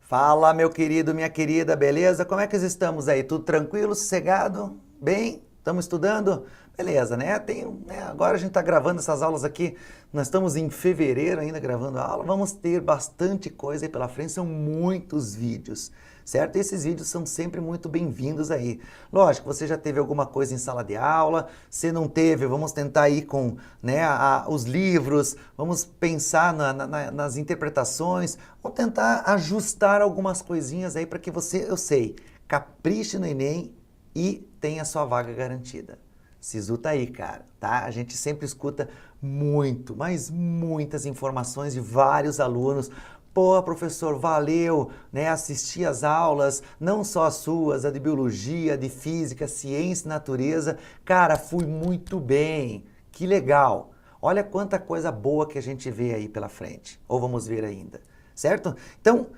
Fala, meu querido, minha querida, beleza? Como é que estamos aí? Tudo tranquilo, sossegado? Bem? Estamos estudando? Beleza, né? Agora a gente está gravando essas aulas aqui. Nós estamos em fevereiro ainda gravando a aula. Vamos ter bastante coisa aí pela frente, são muitos vídeos, certo? E esses vídeos são sempre muito bem-vindos aí. Lógico, você já teve alguma coisa em sala de aula, se não teve, vamos tentar ir com, né, os livros, vamos pensar nas interpretações, vamos tentar ajustar algumas coisinhas aí para que você, eu sei, capriche no Enem e tenha sua vaga garantida. Sisu tá aí, cara, tá? A gente sempre escuta muito, mas muitas informações de vários alunos. Pô, professor, valeu, né? Assistir as aulas, não só as suas, a de biologia, de física, ciência e natureza. Cara, fui muito bem. Que legal. Olha quanta coisa boa que a gente vê aí pela frente. Ou vamos ver ainda, certo? Então,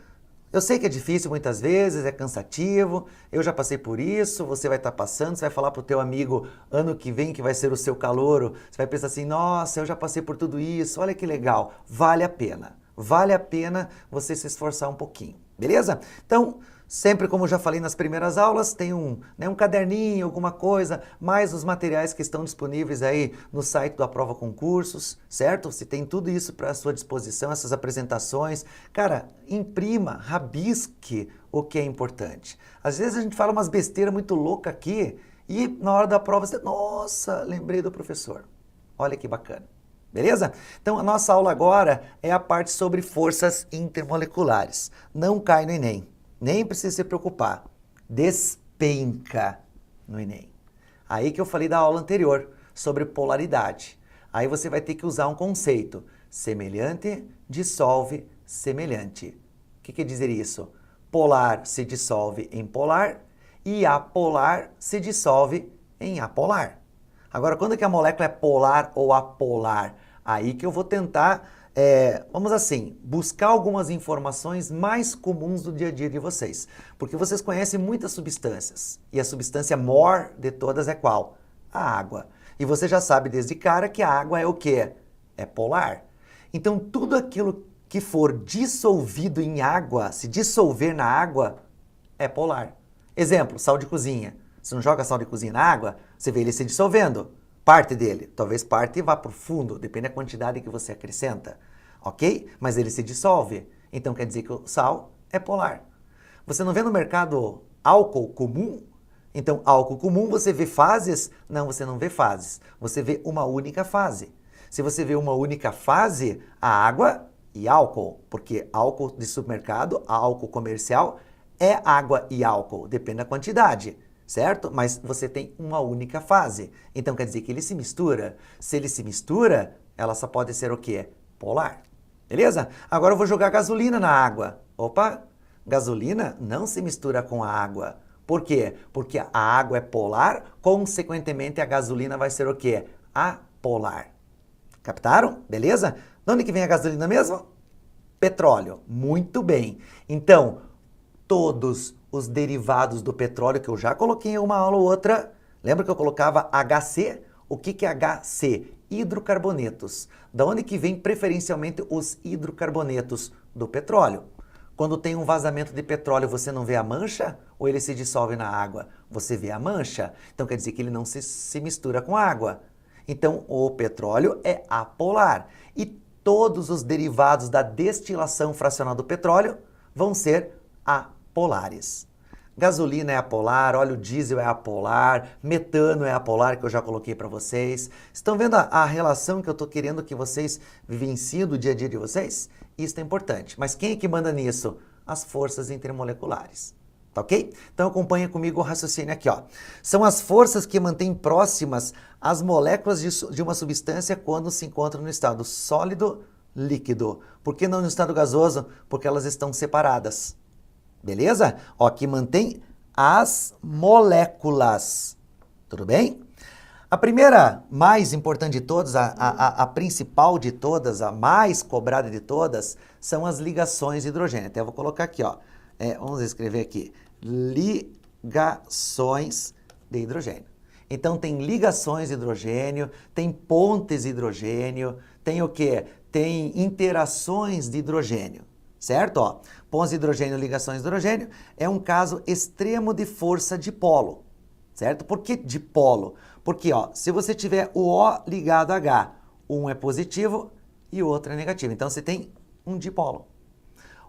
eu sei que é difícil muitas vezes, é cansativo, eu já passei por isso, você vai estar passando, você vai falar para o teu amigo ano que vem que vai ser o seu calouro, você vai pensar assim, nossa, eu já passei por tudo isso, olha que legal, vale a pena. Vale a pena você se esforçar um pouquinho, beleza? Então, sempre como já falei nas primeiras aulas, tem um caderninho, alguma coisa, mais os materiais que estão disponíveis aí no site do Aprova Concursos, certo? Você tem tudo isso para a sua disposição, essas apresentações. Cara, imprima, rabisque o que é importante. Às vezes a gente fala umas besteiras muito loucas aqui e na hora da prova você, nossa, lembrei do professor. Olha que bacana. Beleza? Então a nossa aula agora é a parte sobre forças intermoleculares. Não cai no Enem, nem precisa se preocupar. Despenca no Enem. Aí que eu falei da aula anterior sobre polaridade. Aí você vai ter que usar um conceito. Semelhante dissolve semelhante. O que quer dizer isso? Polar se dissolve em polar e apolar se dissolve em apolar. Agora, quando é que a molécula é polar ou apolar? Aí que eu vou tentar, vamos assim, buscar algumas informações mais comuns do dia a dia de vocês. Porque vocês conhecem muitas substâncias. E a substância maior de todas é qual? A água. E você já sabe desde cara que a água é o quê? É polar. Então, tudo aquilo que for dissolvido em água, se dissolver na água, é polar. Exemplo, sal de cozinha. Você não joga sal de cozinha na água, você vê ele se dissolvendo. Parte dele. Talvez parte vá para o fundo, depende da quantidade que você acrescenta. Ok? Mas ele se dissolve. Então quer dizer que o sal é polar. Você não vê no mercado álcool comum? Então, álcool comum, você vê fases? Não, você não vê fases. Você vê uma única fase. Se você vê uma única fase, a água e álcool. Porque álcool de supermercado, álcool comercial, é água e álcool. Depende da quantidade. Certo? Mas você tem uma única fase. Então quer dizer que ele se mistura. Se ele se mistura, ela só pode ser o quê? Polar. Beleza? Agora eu vou jogar gasolina na água. Opa! Gasolina não se mistura com a água. Por quê? Porque a água é polar, consequentemente a gasolina vai ser o quê? Apolar. Captaram? Beleza? De onde que vem a gasolina mesmo? Petróleo. Muito bem. Então, todos os derivados do petróleo, que eu já coloquei em uma aula ou outra, lembra que eu colocava HC? O que é HC? Hidrocarbonetos. Da onde que vem preferencialmente os hidrocarbonetos? Do petróleo. Quando tem um vazamento de petróleo, você não vê a mancha? Ou ele se dissolve na água? Você vê a mancha. Então quer dizer que ele não se mistura com a água. Então o petróleo é apolar. E todos os derivados da destilação fracional do petróleo vão ser apolares. Gasolina é apolar, óleo diesel é apolar, metano é apolar, que eu já coloquei para vocês. Estão vendo a relação que eu estou querendo que vocês vivenciem do dia a dia de vocês? Isso é importante. Mas quem é que manda nisso? As forças intermoleculares. Tá ok? Então acompanha comigo o raciocínio aqui, ó. São as forças que mantêm próximas as moléculas de uma substância quando se encontram no estado sólido, líquido. Por que não no estado gasoso? Porque elas estão separadas. Beleza? Ó, que mantém as moléculas. Tudo bem? A primeira, mais importante de todas, a principal de todas, a mais cobrada de todas, são as ligações de hidrogênio. Até vou colocar aqui, ó. Vamos escrever aqui. Ligações de hidrogênio. Então tem ligações de hidrogênio, tem pontes de hidrogênio, tem o quê? Tem interações de hidrogênio. certo? Ó, pons de hidrogênio, ligações de hidrogênio, é um caso extremo de força dipolo, certo? Por que dipolo? Porque, ó, se você tiver o O ligado a H, um é positivo e o outro é negativo. Então, você tem um dipolo.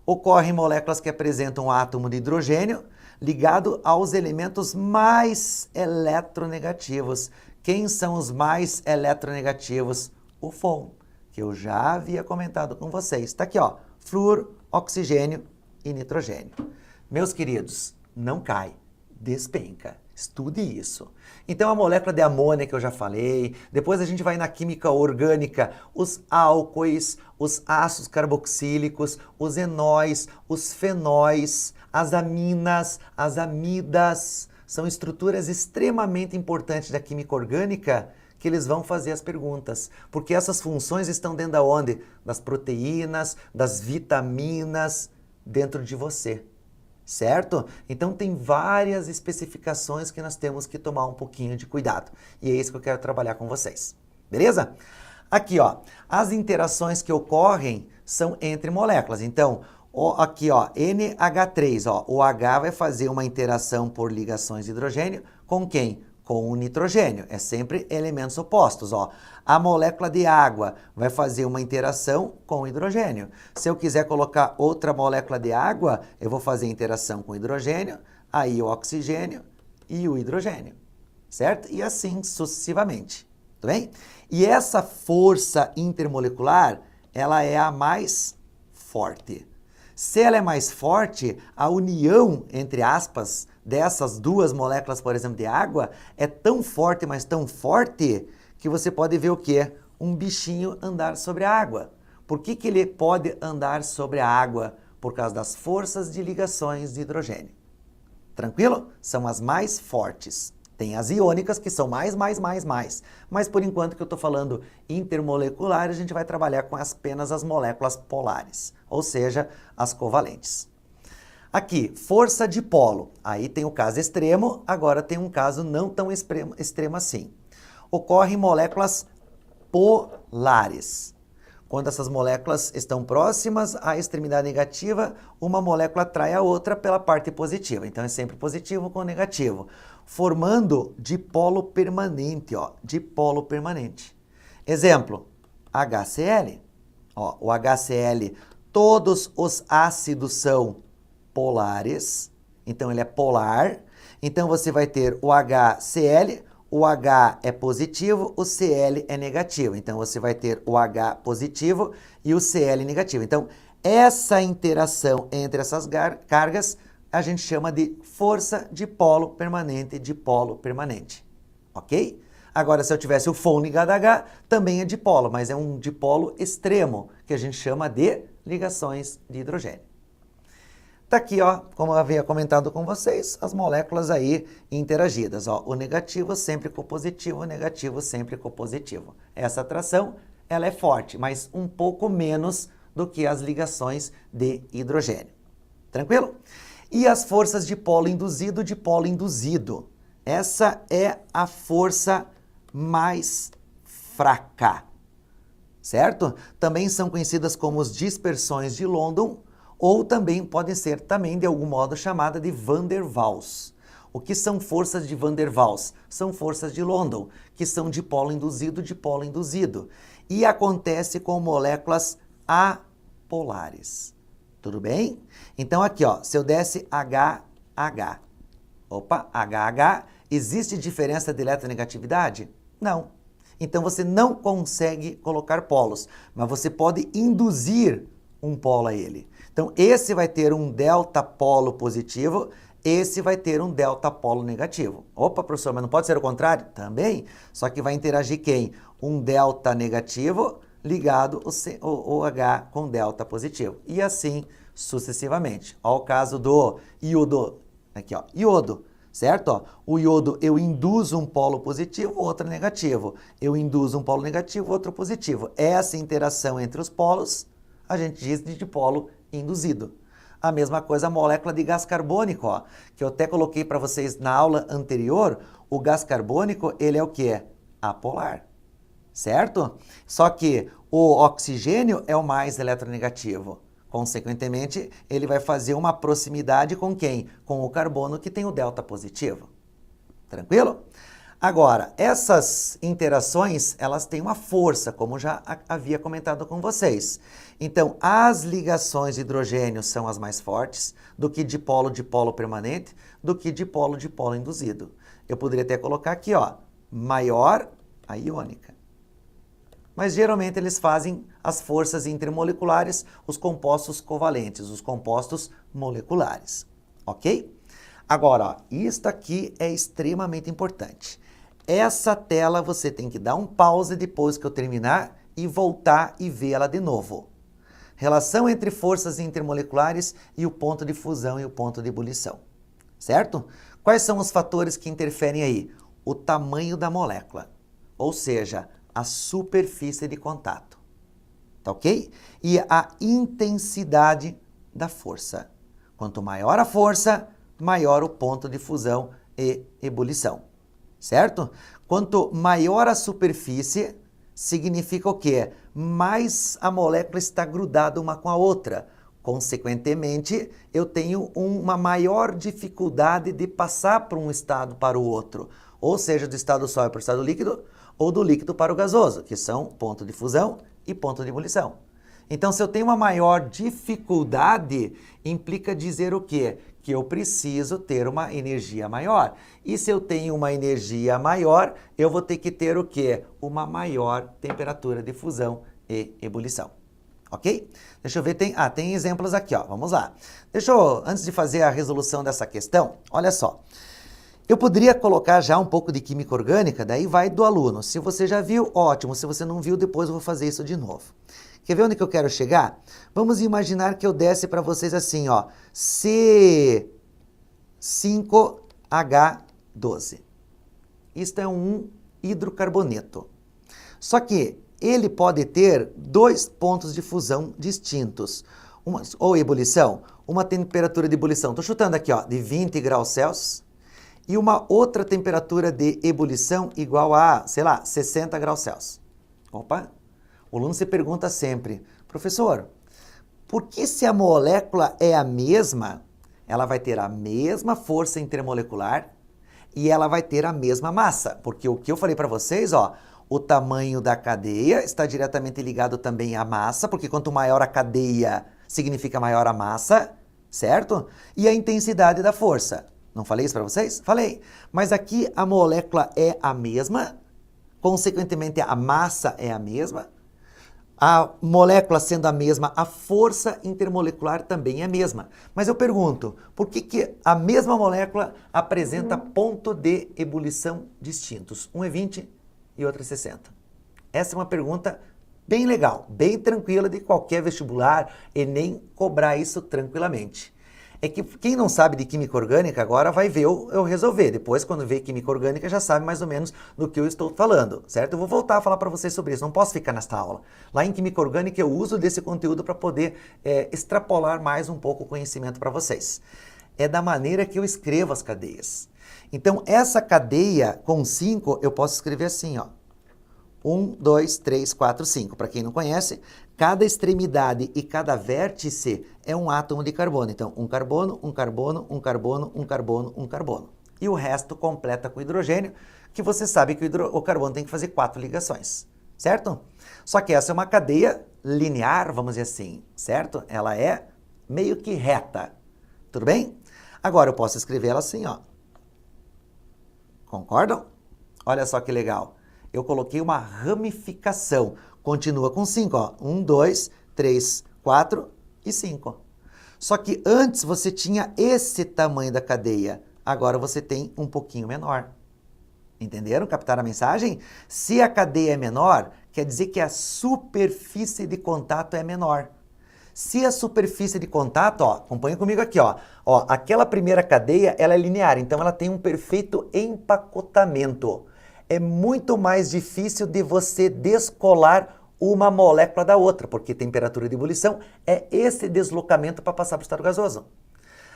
Ocorrem moléculas que apresentam um átomo de hidrogênio ligado aos elementos mais eletronegativos. Quem são os mais eletronegativos? O FON, que eu já havia comentado com vocês. Está aqui, ó, flúor, oxigênio e nitrogênio. Meus queridos, não cai, despenca. Estude isso. Então, a molécula de amônia que eu já falei, depois a gente vai na química orgânica, os álcoois, os ácidos carboxílicos, os enóis, os fenóis, as aminas, as amidas, são estruturas extremamente importantes da química orgânica que eles vão fazer as perguntas, porque essas funções estão dentro da onde? Das proteínas, das vitaminas dentro de você. Certo? Então tem várias especificações que nós temos que tomar um pouquinho de cuidado. E é isso que eu quero trabalhar com vocês. Beleza? Aqui, ó, as interações que ocorrem são entre moléculas. Então, aqui, ó, NH3, ó, o H vai fazer uma interação por ligações de hidrogênio com quem? Com o nitrogênio. É sempre elementos opostos, ó. A molécula de água vai fazer uma interação com o hidrogênio. Se eu quiser colocar outra molécula de água, eu vou fazer interação com o hidrogênio, aí o oxigênio e o hidrogênio, certo? E assim sucessivamente, tudo bem? E essa força intermolecular, ela é a mais forte. Se ela é mais forte, a união, entre aspas, dessas duas moléculas, por exemplo, de água, é tão forte, mas tão forte, que você pode ver o quê? Um bichinho andar sobre a água. Por que que ele pode andar sobre a água? Por causa das forças de ligações de hidrogênio. Tranquilo? São as mais fortes. Tem as iônicas que são mais. Mas por enquanto que eu estou falando intermolecular, a gente vai trabalhar com apenas as moléculas polares, ou seja, as covalentes. Aqui, força dipolo. Aí tem o caso extremo, agora tem um caso não tão extremo assim. Ocorrem moléculas polares. Quando essas moléculas estão próximas à extremidade negativa, uma molécula atrai a outra pela parte positiva. Então é sempre positivo com negativo, formando dipolo permanente, ó, dipolo permanente. Exemplo, HCl. Ó, o HCl, todos os ácidos são polares, então ele é polar. Então você vai ter o HCl, o H é positivo, o Cl é negativo. Então você vai ter o H positivo e o Cl negativo. Então essa interação entre essas cargas a gente chama de força dipolo permanente, ok? Agora, se eu tivesse o FON ligado a H, também é dipolo, mas é um dipolo extremo, que a gente chama de ligações de hidrogênio. Tá aqui, ó, como eu havia comentado com vocês, as moléculas aí interagidas, ó, o negativo sempre com o positivo, o negativo sempre com o positivo. Essa atração, ela é forte, mas um pouco menos do que as ligações de hidrogênio. Tranquilo? E as forças de polo induzido. Essa é a força mais fraca, certo? Também são conhecidas como as dispersões de London, ou também podem ser de algum modo chamada de Van der Waals. O que são forças de Van der Waals? São forças de London, que são dipolo induzido. E acontece com moléculas apolares. Tudo bem? Então aqui, ó, se eu desse HH, HH, existe diferença de eletronegatividade? Não. Então você não consegue colocar polos, mas você pode induzir um polo a ele. Então esse vai ter um delta polo positivo, esse vai ter um delta polo negativo. Opa, professor, mas não pode ser o contrário? Também, só que vai interagir quem? Um delta negativo ligado o H com delta positivo. E assim sucessivamente. Ó, o caso do iodo, aqui ó, iodo, certo? Ó, o iodo eu induzo um polo positivo, outro negativo. Eu induzo um polo negativo, outro positivo. Essa interação entre os polos, a gente diz de dipolo induzido. A mesma coisa a molécula de gás carbônico, ó, que eu até coloquei para vocês na aula anterior. O gás carbônico, ele é o que? Apolar, certo? Só que o oxigênio é o mais eletronegativo. Consequentemente, ele vai fazer uma proximidade com quem? Com o carbono que tem o delta positivo. Tranquilo? Agora, essas interações, elas têm uma força, como já havia comentado com vocês. Então, as ligações de hidrogênio são as mais fortes do que dipolo-dipolo permanente, do que dipolo-dipolo induzido. Eu poderia até colocar aqui, ó, maior a iônica. Mas geralmente eles fazem as forças intermoleculares, os compostos covalentes, os compostos moleculares, ok? Agora, ó, isto aqui é extremamente importante. Essa tela você tem que dar um pause depois que eu terminar e voltar e vê-la de novo. Relação entre forças intermoleculares e o ponto de fusão e o ponto de ebulição, certo? Quais são os fatores que interferem aí? O tamanho da molécula, ou seja, a superfície de contato, tá ok? E a intensidade da força. Quanto maior a força, maior o ponto de fusão e ebulição, certo? Quanto maior a superfície, significa o quê? Mais a molécula está grudada uma com a outra. Consequentemente, eu tenho uma maior dificuldade de passar para um estado para o outro, ou seja, do estado sólido para o estado líquido, ou do líquido para o gasoso, que são ponto de fusão e ponto de ebulição. Então, se eu tenho uma maior dificuldade, implica dizer o quê? Que eu preciso ter uma energia maior. E se eu tenho uma energia maior, eu vou ter que ter o quê? Uma maior temperatura de fusão e ebulição. Ok? Deixa eu ver, tem exemplos aqui, ó. Vamos lá. Antes de fazer a resolução dessa questão, olha só. Eu poderia colocar já um pouco de química orgânica, daí vai do aluno. Se você já viu, ótimo. Se você não viu, depois eu vou fazer isso de novo. Quer ver onde que eu quero chegar? Vamos imaginar que eu desse para vocês assim, ó, C5H12. Isto é um hidrocarboneto. Só que ele pode ter dois pontos de fusão distintos, ou ebulição, uma temperatura de ebulição, estou chutando aqui, ó, de 20 graus Celsius, e uma outra temperatura de ebulição igual a, sei lá, 60 graus Celsius. Opa! O aluno se pergunta sempre, professor, por que se a molécula é a mesma, ela vai ter a mesma força intermolecular e ela vai ter a mesma massa? Porque o que eu falei para vocês, ó, o tamanho da cadeia está diretamente ligado também à massa, porque quanto maior a cadeia, significa maior a massa, certo? E a intensidade da força. Não falei isso para vocês? Falei. Mas aqui a molécula é a mesma, consequentemente a massa é a mesma. A molécula sendo a mesma, a força intermolecular também é a mesma. Mas eu pergunto, por que a mesma molécula apresenta ponto de ebulição distintos? Um é 20 e outro é 60. Essa é uma pergunta bem legal, bem tranquila de qualquer vestibular, Enem cobrar isso tranquilamente. É que quem não sabe de química orgânica agora vai ver eu resolver. Depois, quando vê química orgânica, já sabe mais ou menos do que eu estou falando, certo? Eu vou voltar a falar para vocês sobre isso, não posso ficar nesta aula. Lá em química orgânica eu uso desse conteúdo para poder extrapolar mais um pouco o conhecimento para vocês. É da maneira que eu escrevo as cadeias. Então, essa cadeia com 5, eu posso escrever assim, ó. 1, 2, 3, 4, 5. Para quem não conhece, cada extremidade e cada vértice é um átomo de carbono. Então, um carbono, um carbono, um carbono, um carbono, um carbono. E o resto completa com hidrogênio, que você sabe que o carbono tem que fazer 4 ligações, certo? Só que essa é uma cadeia linear, vamos dizer assim, certo? Ela é meio que reta, tudo bem? Agora eu posso escrever ela assim, ó. Concordam? Olha só que legal. Eu coloquei uma ramificação. Continua com 5, ó. 1, 2, 3, 4 e 5. Só que antes você tinha esse tamanho da cadeia. Agora você tem um pouquinho menor. Entenderam? Captaram a mensagem? Se a cadeia é menor, quer dizer que a superfície de contato é menor. Se a superfície de contato, ó, acompanha comigo aqui, ó, aquela primeira cadeia, ela é linear, então ela tem um perfeito empacotamento. É muito mais difícil de você descolar uma molécula da outra, porque temperatura de ebulição é esse deslocamento para passar para o estado gasoso.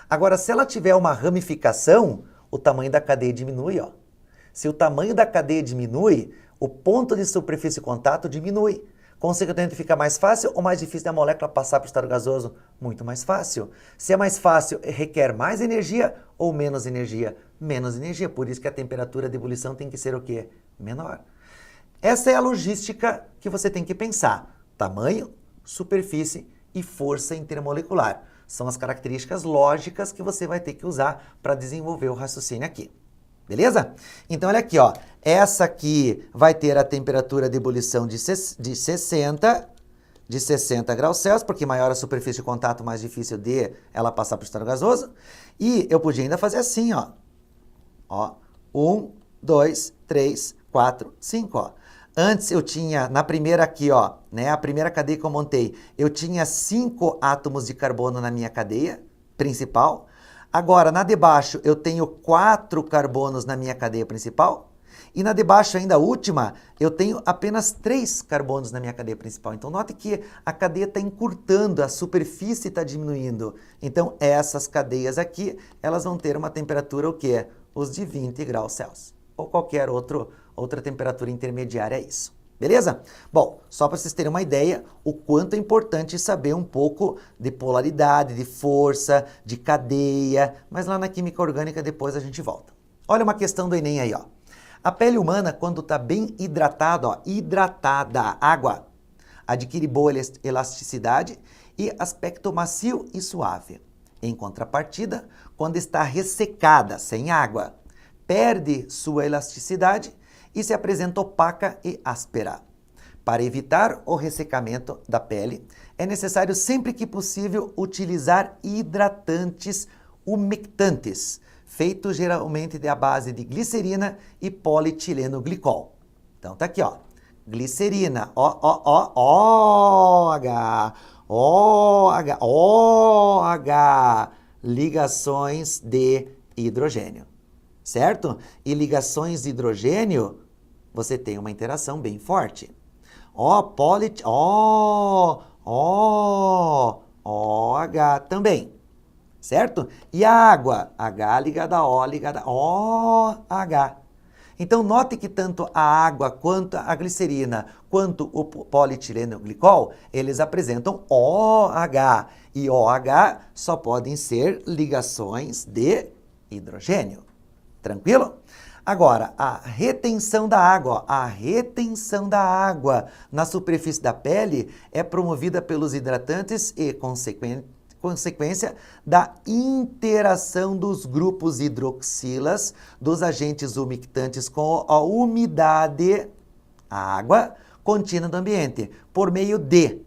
Agora, se ela tiver uma ramificação, o tamanho da cadeia diminui, ó. Se o tamanho da cadeia diminui, o ponto de superfície de contato diminui. Consequentemente, fica mais fácil ou mais difícil da molécula passar para o estado gasoso? Muito mais fácil. Se é mais fácil, requer mais energia ou menos energia? Menos energia, por isso que a temperatura de ebulição tem que ser o quê? Menor. Essa é a logística que você tem que pensar. Tamanho, superfície e força intermolecular. São as características lógicas que você vai ter que usar para desenvolver o raciocínio aqui. Beleza? Então, olha aqui, ó. Essa aqui vai ter a temperatura de ebulição de 60 graus Celsius, porque maior a superfície de contato, mais difícil de ela passar para o estado gasoso. E eu podia ainda fazer assim, ó. Ó, 1, 2, 3, 4, 5, ó. Antes eu tinha, na primeira aqui, ó, né, a primeira cadeia que eu montei, eu tinha 5 átomos de carbono na minha cadeia principal. Agora, na de baixo, eu tenho 4 carbonos na minha cadeia principal. E na de baixo, ainda a última, eu tenho apenas 3 carbonos na minha cadeia principal. Então, note que a cadeia está encurtando, a superfície está diminuindo. Então, essas cadeias aqui, elas vão ter uma temperatura o quê? Os de 20 graus Celsius. Ou qualquer outra temperatura intermediária é isso. Beleza? Bom, só para vocês terem uma ideia, o quanto é importante saber um pouco de polaridade, de força, de cadeia, mas lá na química orgânica depois a gente volta. Olha uma questão do Enem aí, ó. A pele humana, quando está bem hidratada, ó, hidratada, água, adquire boa elasticidade e aspecto macio e suave. Em contrapartida, quando está ressecada, sem água, perde sua elasticidade e se apresenta opaca e áspera. Para evitar o ressecamento da pele, é necessário sempre que possível utilizar hidratantes umectantes, feitos geralmente da base de glicerina e polietileno glicol. Então tá aqui, ó, glicerina, OH, ligações de hidrogênio. Certo? E ligações de hidrogênio, você tem uma interação bem forte. OH também. Certo? E a água, H ligada a O ligada a OH. Então, note que tanto a água, quanto a glicerina, quanto o polietileno glicol, eles apresentam OH. E OH só podem ser ligações de hidrogênio. Tranquilo? Agora, a retenção da água, ó, a retenção da água na superfície da pele é promovida pelos hidratantes e, consequência da interação dos grupos hidroxilas dos agentes umectantes com a umidade, a água, contínua do ambiente, por meio de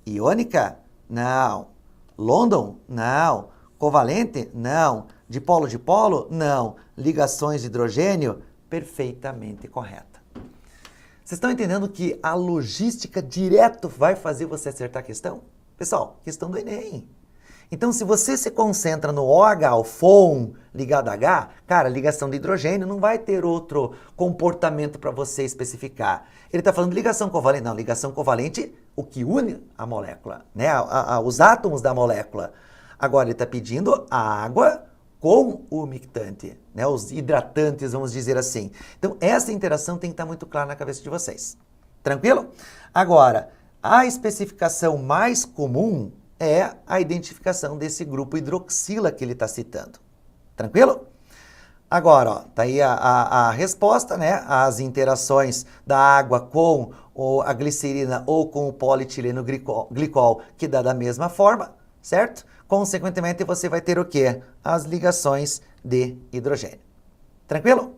iônica? Não. London? Não. Covalente? Não. Dipolo? Não. Ligações de hidrogênio? Perfeitamente correta. Vocês estão entendendo que a logística direto vai fazer você acertar a questão? Pessoal, questão do Enem. Então, se você se concentra no OH, o FON ligado a H, cara, ligação de hidrogênio não vai ter outro comportamento para você especificar. Ele está falando de ligação covalente. Não, ligação covalente, o que une a molécula, né? Os átomos da molécula. Agora, ele está pedindo a água com o umectante, né? Os hidratantes, vamos dizer assim. Então, essa interação tem que estar muito clara na cabeça de vocês. Tranquilo? Agora, a especificação mais comum é a identificação desse grupo hidroxila que ele está citando. Tranquilo? Agora, ó, tá aí a resposta, né? As interações da água com a glicerina ou com o polietileno glicol, que dá da mesma forma, certo? Consequentemente, você vai ter o quê? As ligações de hidrogênio. Tranquilo?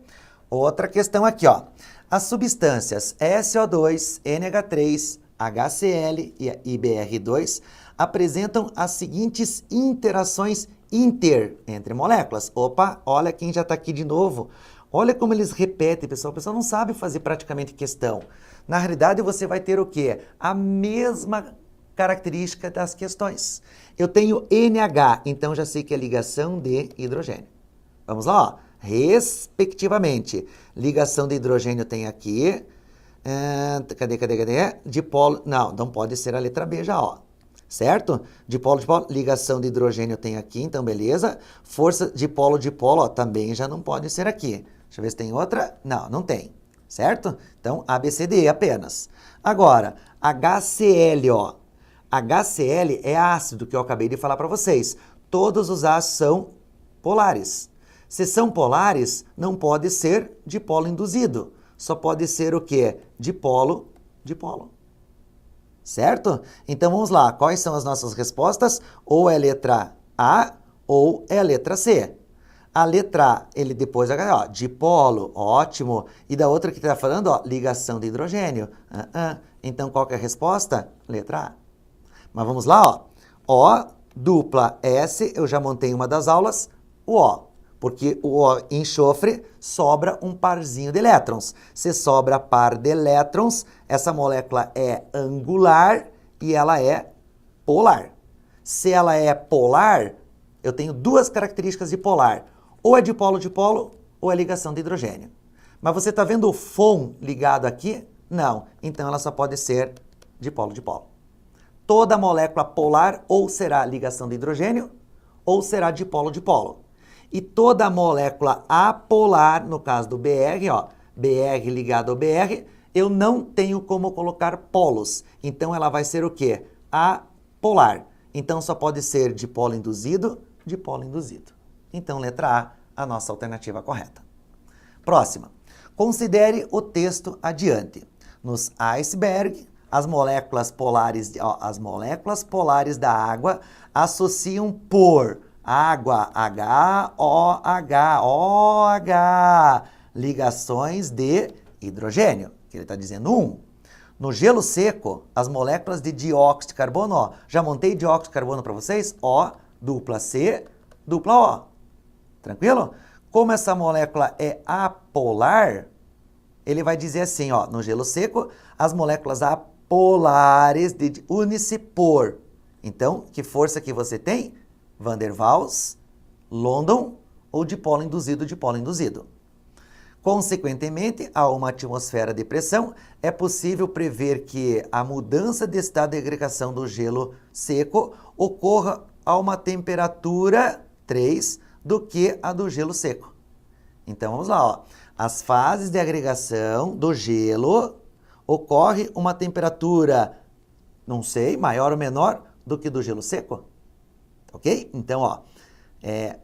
Outra questão aqui, ó. As substâncias SO2, NH3, HCl e IBR2 apresentam as seguintes interações entre moléculas. Opa, olha quem já está aqui de novo. Olha como eles repetem, pessoal. O pessoal não sabe fazer praticamente questão. Na realidade, você vai ter o quê? A mesma característica das questões. Eu tenho NH, então já sei que é ligação de hidrogênio. Vamos lá, ó. Respectivamente. Ligação de hidrogênio tem aqui. Cadê? Dipolo. Não pode ser a letra B já, ó. Certo? Dipolo. Ligação de hidrogênio tem aqui, então beleza. Força dipolo, ó, também já não pode ser aqui. Deixa eu ver se tem outra. Não tem. Certo? Então, ABCD apenas. Agora, HCl, ó. HCl é ácido, que eu acabei de falar para vocês. Todos os ácidos são polares. Se são polares, não pode ser dipolo induzido. Só pode ser o quê? Dipolo, dipolo. Certo? Então vamos lá. Quais são as nossas respostas? Ou é a letra A ou é a letra C. A letra A, ele depois, ó, dipolo, ótimo. E da outra que está falando, ó, ligação de hidrogênio. Então qual que é a resposta? Letra A. Mas vamos lá, ó. O dupla S, eu já montei uma das aulas, o O. Porque o O, enxofre, sobra um parzinho de elétrons. Se sobra par de elétrons, essa molécula é angular e ela é polar. Se ela é polar, eu tenho duas características de polar. Ou é dipolo, ou é ligação de hidrogênio. Mas você está vendo o FON ligado aqui? Não. Então ela só pode ser dipolo. Toda molécula polar ou será ligação de hidrogênio, ou será dipolo. E toda molécula apolar, no caso do BR, ó, BR ligado ao BR, eu não tenho como colocar polos. Então ela vai ser o quê? Apolar. Então só pode ser dipolo induzido. Então letra A, a nossa alternativa correta. Próxima. Considere o texto adiante. Nos iceberg, as moléculas polares da água associam por água, OH, ligações de hidrogênio, que ele está dizendo 1. No gelo seco, as moléculas de dióxido de carbono, ó, já montei dióxido de carbono para vocês, O, dupla C, dupla O. Tranquilo? Como essa molécula é apolar, ele vai dizer assim, ó, no gelo seco, as moléculas apolares unem-se por. Então, que força que você tem? Van der Waals, London ou dipolo induzido. Consequentemente, a uma atmosfera de pressão, é possível prever que a mudança de estado de agregação do gelo seco ocorra a uma temperatura 3 do que a do gelo seco. Então, vamos lá, ó. As fases de agregação do gelo ocorre uma temperatura, não sei, maior ou menor do que do gelo seco. Ok? Então, ó,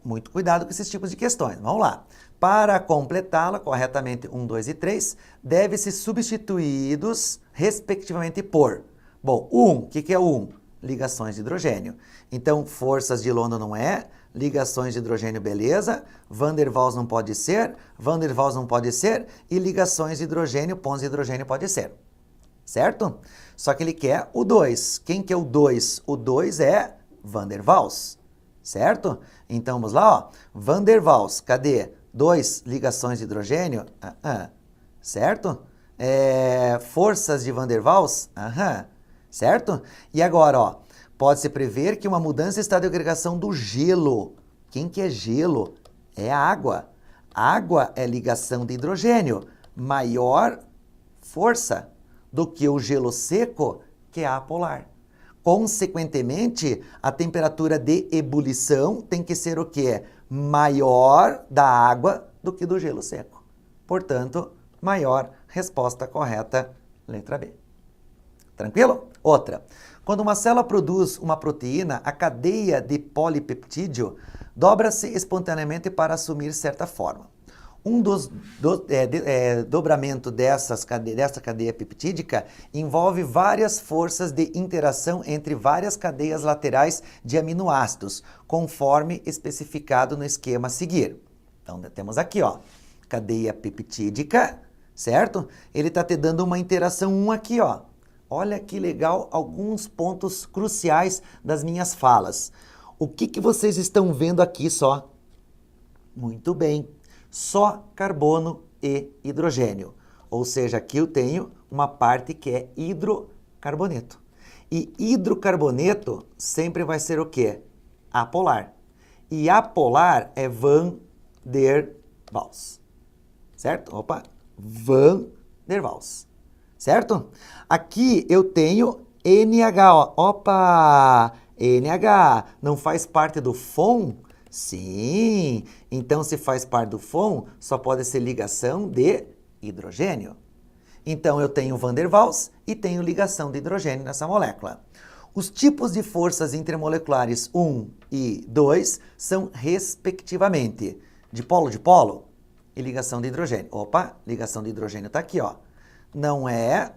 muito cuidado com esses tipos de questões. Vamos lá. Para completá-la corretamente, 1, 2 e 3, deve-se substituídos, respectivamente, por... Bom, 1, o que é 1? Ligações de hidrogênio. Então, forças de London não é, ligações de hidrogênio, beleza. Van der Waals não pode ser, e ligações de hidrogênio, pontos de hidrogênio pode ser. Certo? Só que ele quer o 2. Quem que é o 2? O 2 é Van der Waals, certo? Então, vamos lá, ó. Van der Waals, cadê? 2 ligações de hidrogênio, certo? Forças de Van der Waals, certo? E agora, ó, pode-se prever que uma mudança em estado de agregação do gelo. Quem que é gelo? É água. Água é ligação de hidrogênio, maior força do que o gelo seco, que é apolar. Consequentemente, a temperatura de ebulição tem que ser o quê? Maior da água do que do gelo seco. Portanto, maior, resposta correta, letra B. Tranquilo? Outra. Quando uma célula produz uma proteína, a cadeia de polipeptídeo dobra-se espontaneamente para assumir certa forma. Um dos dobramento dessa cadeia peptídica envolve várias forças de interação entre várias cadeias laterais de aminoácidos, conforme especificado no esquema a seguir. Então, temos aqui, ó, cadeia peptídica, certo? Ele está te dando uma interação 1 aqui, ó. Olha que legal, alguns pontos cruciais das minhas falas. O que vocês estão vendo aqui só? Muito bem. Só carbono e hidrogênio. Ou seja, aqui eu tenho uma parte que é hidrocarboneto. E hidrocarboneto sempre vai ser o quê? Apolar. E apolar é Van der Waals. Certo? Opa! Van der Waals. Certo? Aqui eu tenho NH. Ó. Opa! NH não faz parte do FON? Sim, então se faz parte do FON, só pode ser ligação de hidrogênio. Então eu tenho Van der Waals e tenho ligação de hidrogênio nessa molécula. Os tipos de forças intermoleculares 1 e 2 são, respectivamente, dipolo e ligação de hidrogênio. Opa, ligação de hidrogênio está aqui, ó. Não é.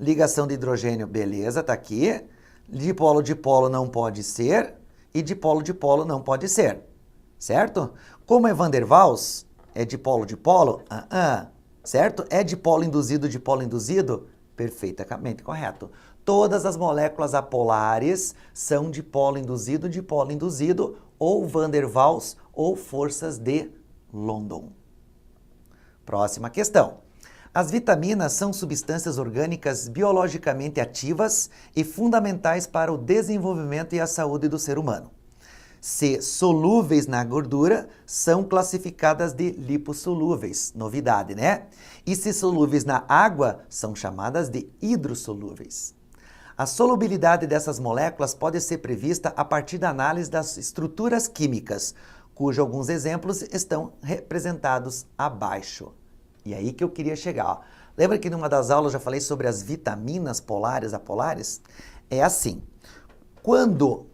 Ligação de hidrogênio, beleza, está aqui. Dipolo não pode ser. E dipolo não pode ser. Certo? Como é Van der Waals, é dipolo, certo? É dipolo induzido? Perfeitamente correto. Todas as moléculas apolares são dipolo induzido, ou Van der Waals, ou forças de London. Próxima questão. As vitaminas são substâncias orgânicas biologicamente ativas e fundamentais para o desenvolvimento e a saúde do ser humano. Se solúveis na gordura, são classificadas de lipossolúveis, novidade, né? E se solúveis na água, são chamadas de hidrossolúveis. A solubilidade dessas moléculas pode ser prevista a partir da análise das estruturas químicas, cujos alguns exemplos estão representados abaixo. E aí que eu queria chegar, ó. Lembra que numa das aulas eu já falei sobre as vitaminas polares e apolares? É assim, quando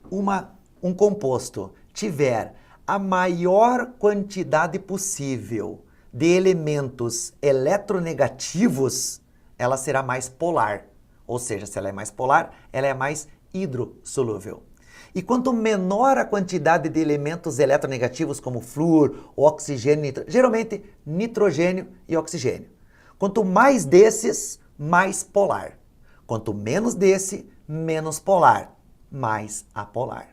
um composto tiver a maior quantidade possível de elementos eletronegativos, ela será mais polar. Ou seja, se ela é mais polar, ela é mais hidrossolúvel. E quanto menor a quantidade de elementos eletronegativos, como flúor, oxigênio, geralmente nitrogênio e oxigênio. Quanto mais desses, mais polar. Quanto menos desse, menos polar, mais apolar.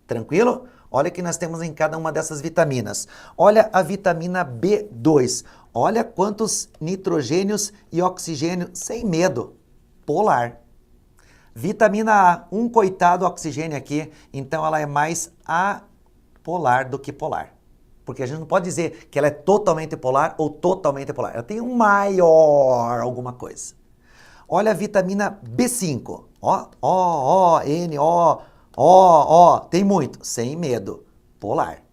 Tranquilo? Olha o que nós temos em cada uma dessas vitaminas. Olha a vitamina B2. Olha quantos nitrogênios e oxigênio, sem medo, polar. Vitamina A, um coitado oxigênio aqui, então ela é mais apolar do que polar. Porque a gente não pode dizer que ela é totalmente polar ou totalmente polar. Ela tem um maior alguma coisa. Olha a vitamina B5. Ó, N, ó, tem muito. Sem medo. Polar.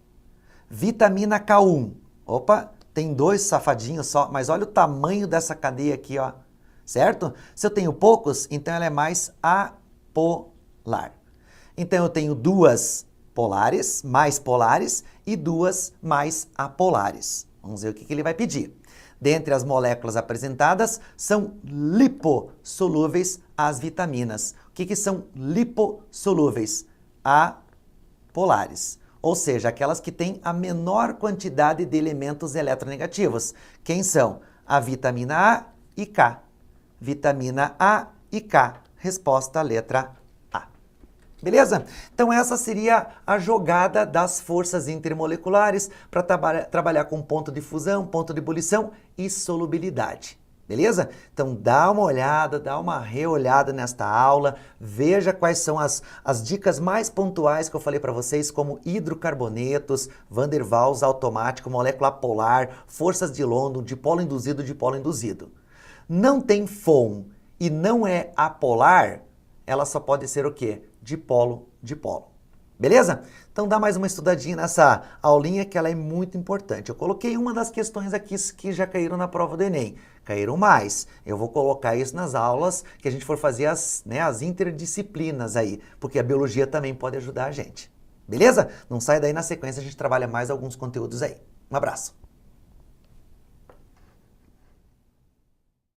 Vitamina K1. Opa, tem 2 safadinhos só, mas olha o tamanho dessa cadeia aqui, ó. Certo? Se eu tenho poucos, então ela é mais apolar. Então eu tenho 2 polares, mais polares, e 2 mais apolares. Vamos ver o que ele vai pedir. Dentre as moléculas apresentadas, são lipossolúveis as vitaminas. O que são lipossolúveis? Apolares. Ou seja, aquelas que têm a menor quantidade de elementos eletronegativos. Quem são? A vitamina A e K. Vitamina A e K. Resposta letra A. Beleza? Então essa seria a jogada das forças intermoleculares para trabalhar com ponto de fusão, ponto de ebulição e solubilidade. Beleza? Então dá uma olhada, dá uma reolhada nesta aula, veja quais são as dicas mais pontuais que eu falei para vocês, como hidrocarbonetos, Van der Waals automático, molécula polar, forças de London, dipolo induzido. Não tem FON e não é apolar, ela só pode ser o quê? Dipolo. Beleza? Então dá mais uma estudadinha nessa aulinha que ela é muito importante. Eu coloquei uma das questões aqui que já caíram na prova do Enem. Caíram mais. Eu vou colocar isso nas aulas que a gente for fazer as interdisciplinas aí, porque a biologia também pode ajudar a gente. Beleza? Não sai daí, na sequência a gente trabalha mais alguns conteúdos aí. Um abraço.